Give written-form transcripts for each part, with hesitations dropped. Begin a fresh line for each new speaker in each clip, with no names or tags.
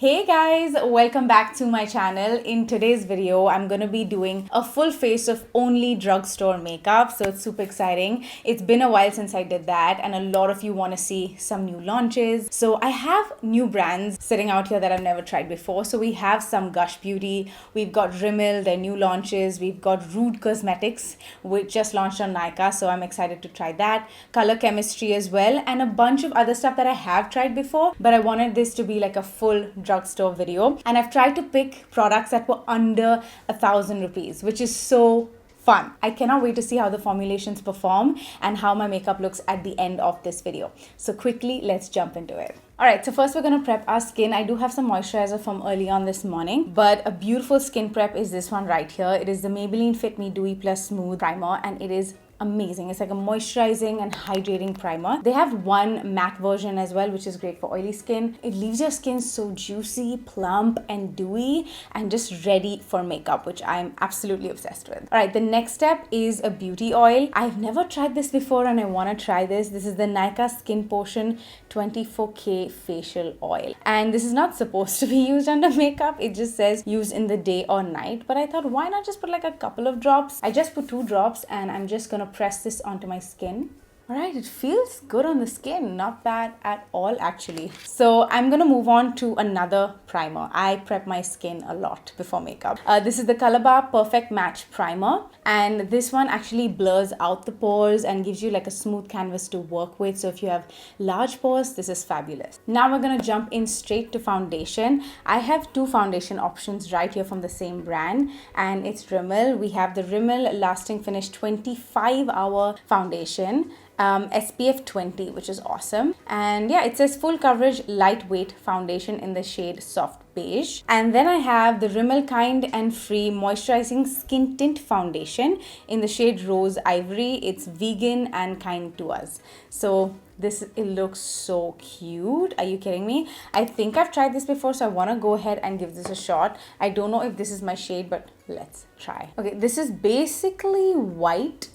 Hey guys, welcome back to my channel. In today's video, I'm gonna be doing a full face of only drugstore makeup. So it's super exciting. It's been a while since I did that and a lot of you wanna see some new launches. So I have new brands sitting out here that I've never tried before. So we have some Gush Beauty, we've got Rimmel, their new launches, we've got Rude Cosmetics, which just launched on Nykaa. So I'm excited to try that. Color Chemistry as well, and a bunch of other stuff that I have tried before, but I wanted this to be like a full drugstore video, and I've tried to pick products that were under 1,000 rupees, which is so fun. I cannot wait to see how the formulations perform and how my makeup looks at the end of this video. So quickly, let's jump into it. Alright, so first we're going to prep our skin. I do have some moisturizer from early on this morning, but a beautiful skin prep is this one right here. It is the Maybelline Fit Me Dewy Plus Smooth Primer, and it is amazing. It's like a moisturizing and hydrating primer. They have one matte version as well, which is great for oily skin. It leaves your skin so juicy, plump and dewy and just ready for makeup, which I'm absolutely obsessed with. All right, the next step is a beauty oil. I've never tried this before and I want to try this. This is the Nykaa Skin Potion 24K facial oil, and this is not supposed to be used under makeup. It just says use in the day or night, but I thought why not just put like a couple of drops. I just put 2 drops and I'm just gonna press this onto my skin. Alright, it feels good on the skin, not bad at all actually. So I'm gonna move on to another primer. I prep my skin a lot before makeup. This is the Colorbar Perfect Match Primer, and this one actually blurs out the pores and gives you like a smooth canvas to work with. So if you have large pores, this is fabulous. Now we're gonna jump in straight to foundation. I have 2 foundation options right here from the same brand, and it's Rimmel. We have the Rimmel Lasting Finish 25-hour foundation. SPF 20, which is awesome. And yeah, it says full coverage lightweight foundation in the shade soft beige. And then I have the Rimmel Kind and Free Moisturizing Skin Tint Foundation in the shade Rose Ivory. It's vegan and kind to us. So it looks so cute. Are you kidding me? I think I've tried this before, so I want to go ahead and give this a shot. I don't know if this is my shade, but let's try. Okay, this is basically white.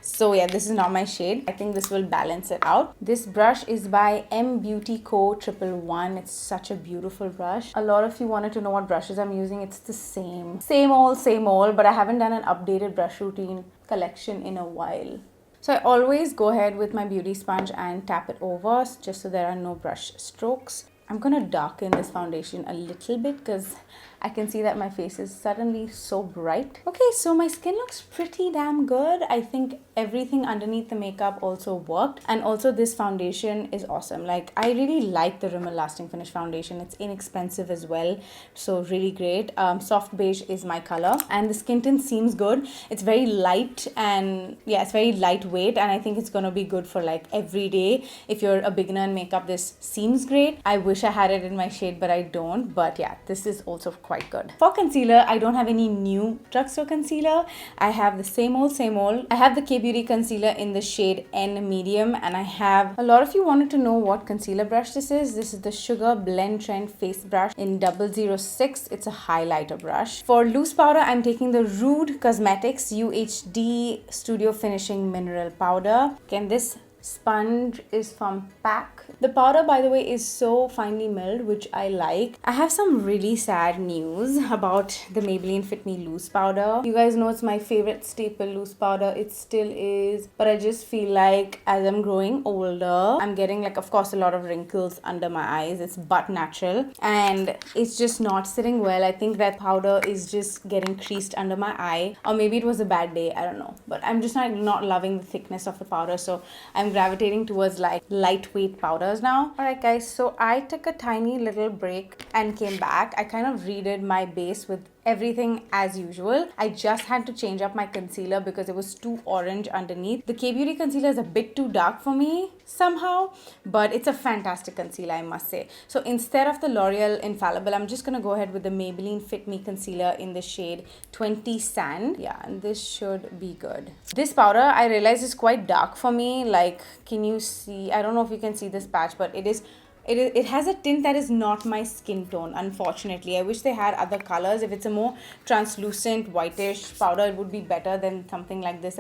So yeah, this is not my shade. I think this will balance it out. This brush is by M Beauty Co. 111. It's such a beautiful brush. A lot of you wanted to know what brushes I'm using. It's the same old, but I haven't done an updated brush routine collection in a while. So I always go ahead with my beauty sponge and tap it over just so there are no brush strokes. I'm gonna darken this foundation a little bit because I can see that my face is suddenly so bright. Okay, so my skin looks pretty damn good. I think everything underneath the makeup also worked, and also this foundation is awesome. Like, I really like the Rimmel Lasting Finish foundation. It's inexpensive as well, so really great. Soft beige is my color, and the skin tint seems good. It's very light, and yeah, it's very lightweight, and I think it's gonna be good for like every day. If you're a beginner in makeup, this seems great. I wish I had it in my shade, but I don't. But yeah, this is also quite good. For concealer, I don't have any new drugstore concealer. I have the same old. I have the K Beauty concealer in the shade N Medium, and I have a lot of you wanted to know what concealer brush this is. This is the Sugar Blend Trend Face Brush in 006. It's a highlighter brush. For loose powder, I'm taking the Rude Cosmetics UHD Studio Finishing Mineral Powder. Again, this sponge is from PAC. The powder, by the way, is so finely milled, which I like. I have some really sad news about the Maybelline Fit Me loose powder. You guys know it's my favorite staple loose powder. It still is, but I just feel like as I'm growing older, I'm getting like, of course, a lot of wrinkles under my eyes. It's but natural, and it's just not sitting well. I think that powder is just getting creased under my eye, or maybe it was a bad day, I don't know, but I'm just not loving the thickness of the powder, so I'm gravitating towards like lightweight powders now. Alright guys, so I took a tiny little break and came back. I kind of redid my base with everything as usual. I just had to change up my concealer because it was too orange underneath. The K Beauty concealer is a bit too dark for me somehow, but it's a fantastic concealer, I must say. So instead of the L'Oreal Infallible, I'm just gonna go ahead with the Maybelline Fit Me concealer in the shade 20 Sand. Yeah, and this should be good. This powder, I realize, is quite dark for me. Like, can you see? I don't know if you can see this patch, but it is It has a tint that is not my skin tone, unfortunately. I wish they had other colors. If it's a more translucent whitish powder, it would be better than something like this.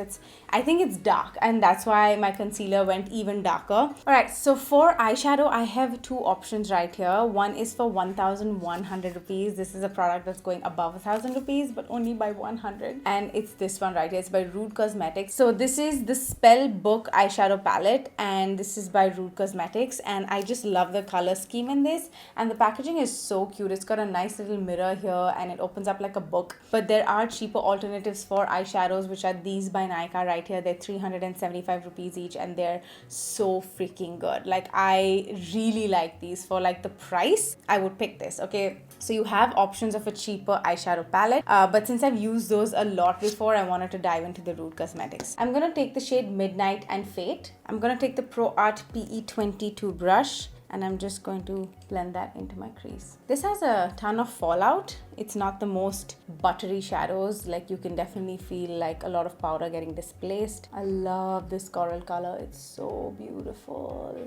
I think it's dark, and that's why my concealer went even darker. Alright, so for eyeshadow, I have two options right here. One is for 1,100 rupees. This is a product that's going above 1,000 rupees, but only by 100. And it's this one right here. It's by Rude Cosmetics. So this is the Spell Book Eyeshadow Palette, and this is by Rude Cosmetics, and I just love the color scheme in this, and the packaging is so cute. It's got a nice little mirror here, and it opens up like a book. But there are cheaper alternatives for eyeshadows, which are these by Nykaa right here. They're 375 rupees each, and they're so freaking good. Like, I really like these. For like the price, I would pick this. Okay, so you have options of a cheaper eyeshadow palette, but since I've used those a lot before, I wanted to dive into the Rude Cosmetics. I'm gonna take the shade Midnight and Fate. I'm gonna take the Pro Art PE22 brush, and I'm just going to blend that into my crease. This has a ton of fallout. It's not the most buttery shadows. Like, you can definitely feel like a lot of powder getting displaced. I love this coral color. It's so beautiful.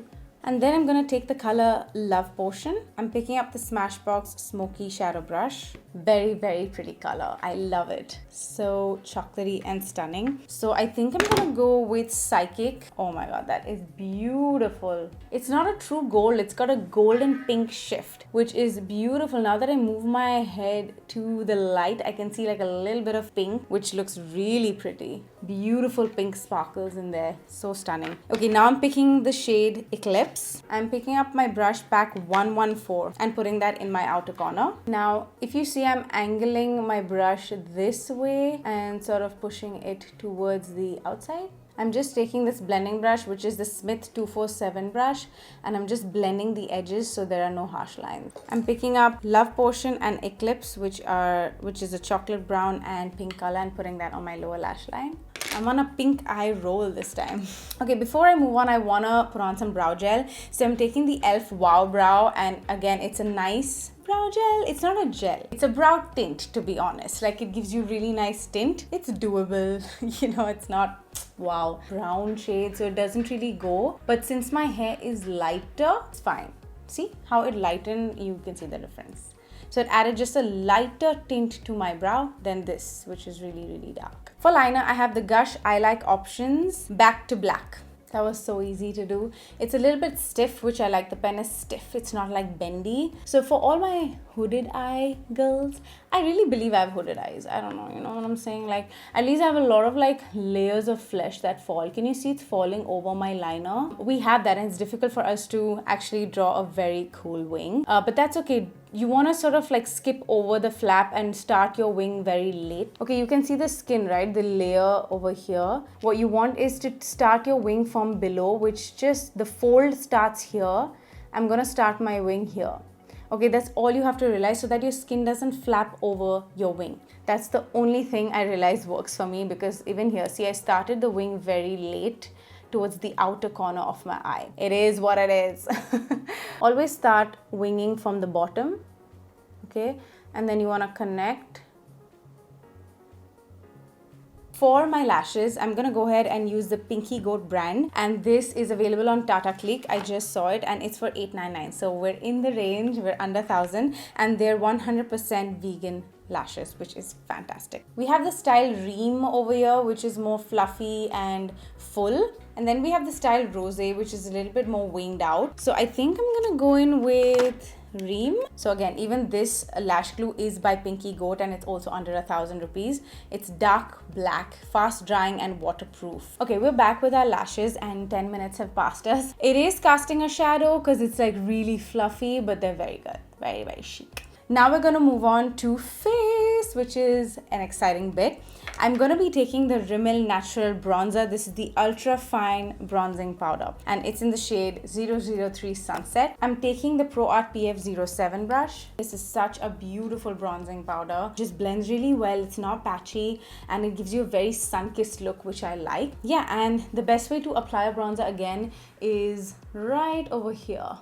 And then I'm gonna take the color Love Potion. I'm picking up the Smashbox Smoky Shadow Brush. Very, very pretty color. I love it. So chocolatey and stunning. So I think I'm gonna go with Psychic. Oh my god, that is beautiful. It's not a true gold. It's got a golden pink shift, which is beautiful. Now that I move my head to the light, I can see like a little bit of pink, which looks really pretty. Beautiful pink sparkles in there. So stunning. Okay, now I'm picking the shade Eclipse. I'm picking up my brush pack 114 and putting that in my outer corner. Now, if you see, I'm angling my brush this way and sort of pushing it towards the outside. I'm just taking this blending brush, which is the Smith 247 brush, and I'm just blending the edges so there are no harsh lines. I'm picking up Love Potion and Eclipse, which is a chocolate brown and pink color, and putting that on my lower lash line. I'm on a pink eye roll this time. Okay, before I move on, I wanna put on some brow gel. So I'm taking the e.l.f. Wow Brow, and again, it's a nice brow gel. It's not a gel, it's a brow tint, to be honest. Like, it gives you really nice tint. It's doable. You know, it's not wow brown shade, so it doesn't really go. But since my hair is lighter, it's fine. See how it lightened? You can see the difference. So it added just a lighter tint to my brow than this, which is really, really dark. For liner, I have the Gush I Like Options Back to Black. That was so easy to do. It's a little bit stiff, which I like. The pen is stiff. It's not like bendy. So for all my hooded eye girls, I really believe I have hooded eyes. I don't know, you know what I'm saying? Like, at least I have a lot of like layers of flesh that fall. Can you see it's falling over my liner? We have that, and it's difficult for us to actually draw a very cool wing. But that's okay. You want to sort of like skip over the flap and start your wing very late. Okay, you can see the skin, right? The layer over here. What you want is to start your wing from below, which just the fold starts here. I'm gonna start my wing here. Okay, that's all you have to realize, so that your skin doesn't flap over your wing. That's the only thing I realized works for me, because even here, see, I started the wing very late towards the outer corner of my eye. It is what it is. Always start winging from the bottom, okay? And then you wanna connect. For my lashes, I'm gonna go ahead and use the Pinky Goat brand, and this is available on Tata Click. I just saw it, and it's for $8.99. So we're in the range, we're under 1,000, and they're 100% vegan lashes, which is fantastic. We have the style Reem over here, which is more fluffy and full. And then we have the style Rose, which is a little bit more winged out. So I think I'm gonna go in with Reem. So again, even this lash glue is by Pinky Goat, and it's also under 1,000 rupees. It's dark black, fast drying and waterproof. Okay, we're back with our lashes, and 10 minutes have passed us. It is casting a shadow because it's like really fluffy, but they're very good. Very, very chic. Now we're gonna move on to face, which is an exciting bit. I'm gonna be taking the Rimmel Natural Bronzer. This is the Ultra Fine Bronzing Powder, and it's in the shade 003 Sunset. I'm taking the Pro Art PF07 brush. This is such a beautiful bronzing powder. Just blends really well. It's not patchy, and it gives you a very sun-kissed look, which I like. Yeah, and the best way to apply a bronzer again is right over here.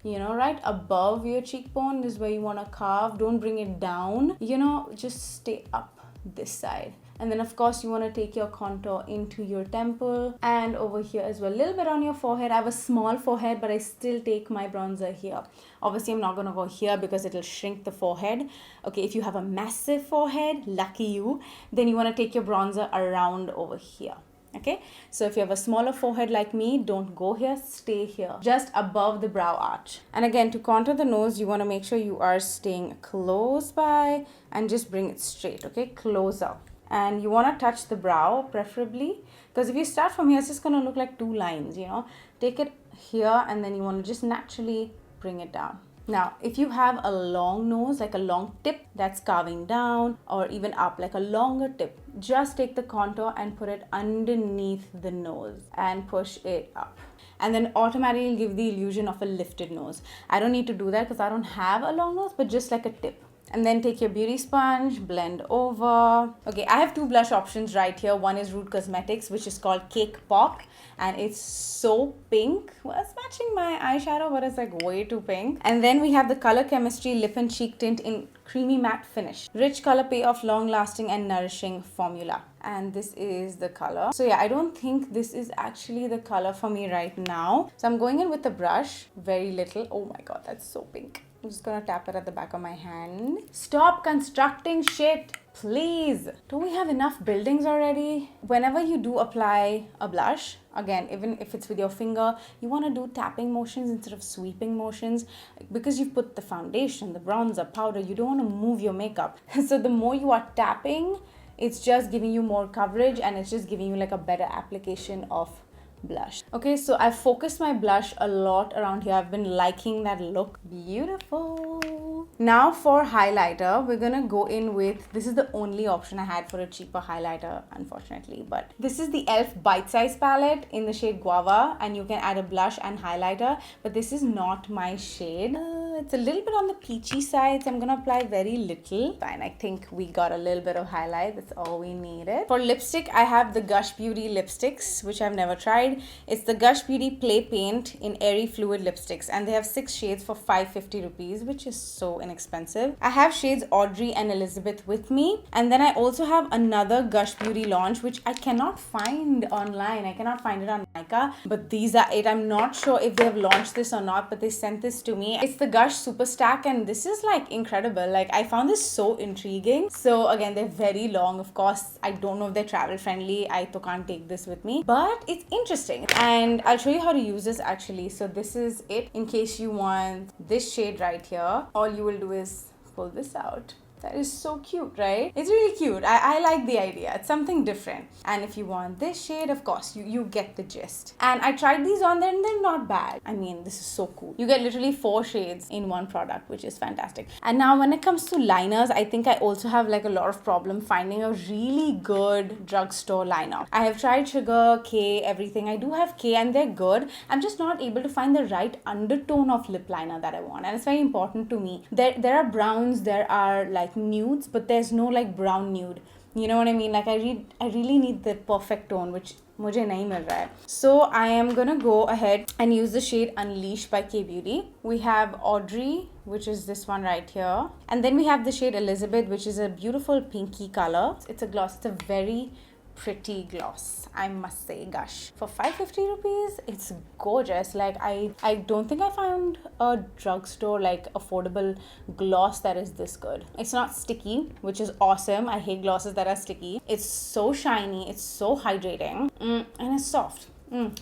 You know, right above your cheekbone is where you want to carve. Don't bring it down, you know, just stay up this side. And then of course you want to take your contour into your temple and over here as well, a little bit on your forehead. I have a small forehead, but I still take my bronzer here. Obviously I'm not going to go here because it'll shrink the forehead. Okay, if you have a massive forehead, lucky you, then you want to take your bronzer around over here. Okay, so if you have a smaller forehead like me, don't go here, stay here, just above the brow arch. And again, to contour the nose, you want to make sure you are staying close by and just bring it straight, okay, closer. And you want to touch the brow preferably, because if you start from here, it's just going to look like two lines, you know. Take it here and then you want to just naturally bring it down. Now, if you have a long nose, like a long tip that's carving down or even up, like a longer tip, just take the contour and put it underneath the nose and push it up. And then automatically give the illusion of a lifted nose. I don't need to do that because I don't have a long nose, but just like a tip. And then take your beauty sponge, blend over. Okay, I have two blush options right here. One is Root Cosmetics, which is called Cake Pop. And it's so pink. Well, it's matching my eyeshadow, but it's like way too pink. And then we have the Color Chemistry Lip and Cheek Tint in Creamy Matte Finish. Rich color payoff, long lasting and nourishing formula. And this is the color. So yeah, I don't think this is actually the color for me right now. So I'm going in with the brush, very little. Oh my god, that's so pink. I'm just gonna tap it at the back of my hand. Stop constructing shit, please. Don't we have enough buildings already? Whenever you do apply a blush, again, even if it's with your finger, you want to do tapping motions instead of sweeping motions, because you've put the foundation, the bronzer, powder, you don't want to move your makeup. So the more you are tapping, it's just giving you more coverage and it's just giving you like a better application of blush. Okay, so I've focused my blush a lot around here. I've been liking that look. Beautiful. Now for highlighter, we're gonna go in with, this is the only option I had for a cheaper highlighter, unfortunately, but this is the e.l.f. Bite Size palette in the shade Guava, and you can add a blush and highlighter, but this is not my shade. It's a little bit on the peachy side, so I'm gonna apply very little. Fine, I think we got a little bit of highlight. That's all we needed. For lipstick, I have the Gush Beauty lipsticks, which I've never tried. It's the Gush Beauty Play Paint in Airy Fluid lipsticks, and they have 6 shades for 550 rupees, which is so inexpensive. I have shades Audrey and Elizabeth with me, and then I also have another Gush Beauty launch, which I cannot find online. I cannot find it on Nykaa, but these are it. I'm not sure if they have launched this or not, but they sent this to me. It's the Gush Super Stack, and this is like incredible. Like, I found this so intriguing. So again, they're very long. Of course, I don't know if they're travel friendly. I can't take this with me, but it's interesting, and I'll show you how to use this actually. So this is it. In case you want this shade right here, all you will do is pull this out. That is so cute, right? It's really cute. I like the idea. It's something different. And if you want this shade, of course, you get the gist. And I tried these on there and they're not bad. I mean, this is so cool. You get literally 4 shades in one product, which is fantastic. And now when it comes to liners, I think I also have like a lot of problem finding a really good drugstore liner. I have tried Sugar, K, everything. I do have K and they're good. I'm just not able to find the right undertone of lip liner that I want. And it's very important to me. There are browns, there are like nudes, but there's no like brown nude, you know what I mean? Like I really need the perfect tone, which mujhe nahi mil raha hai. So I am gonna go ahead and use the shade Unleash by K Beauty. We have Audrey, which is this one right here, and then we have the shade Elizabeth, which is a beautiful pinky color. It's a gloss. It's a very pretty gloss, I must say. Gush, for 550 rupees, it's gorgeous. Like I don't think I found a drugstore like affordable gloss that is this good. It's not sticky, which is awesome. I hate glosses that are sticky. It's so shiny, it's so hydrating, and it's soft.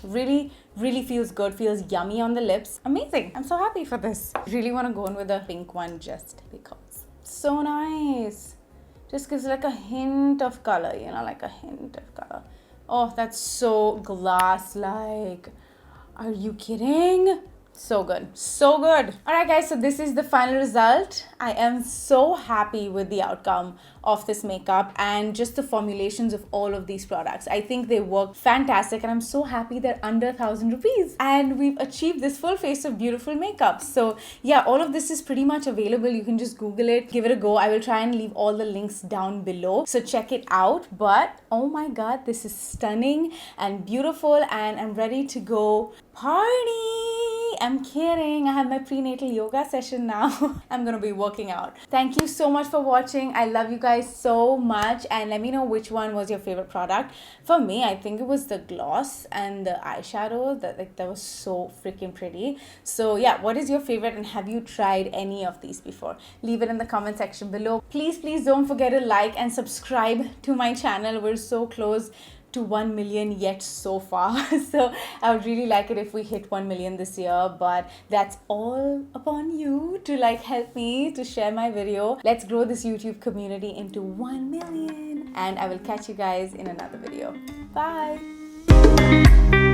Really feels good, feels yummy on the lips. Amazing. I'm so happy for this. Really want to go in with a pink one just because. So nice. Just gives like a hint of color, you know, like a hint of color. Oh, that's so glass-like. Are you kidding? So good. So good. Alright guys, so this is the final result. I am so happy with the outcome of this makeup and just the formulations of all of these products. I think they work fantastic and I'm so happy they're under 1,000 rupees. And we've achieved this full face of beautiful makeup. So yeah, all of this is pretty much available. You can just Google it, give it a go. I will try and leave all the links down below. So check it out. But oh my god, this is stunning and beautiful and I'm ready to go party. I'm kidding. I have my prenatal yoga session now. I'm gonna be working out. Thank you so much for watching. I love you guys so much, and let me know which one was your favorite product. For me, I think it was the gloss and the eyeshadow. That was so freaking pretty. So yeah, what is your favorite, and have you tried any of these before? Leave it in the comment section below. Please don't forget to like and subscribe to my channel. We're so close to 1 million yet so far. So I would really like it if we hit 1 million this year, but that's all upon you to like help me to share my video. Let's grow this YouTube community into 1 million, and I will catch you guys in another video. Bye.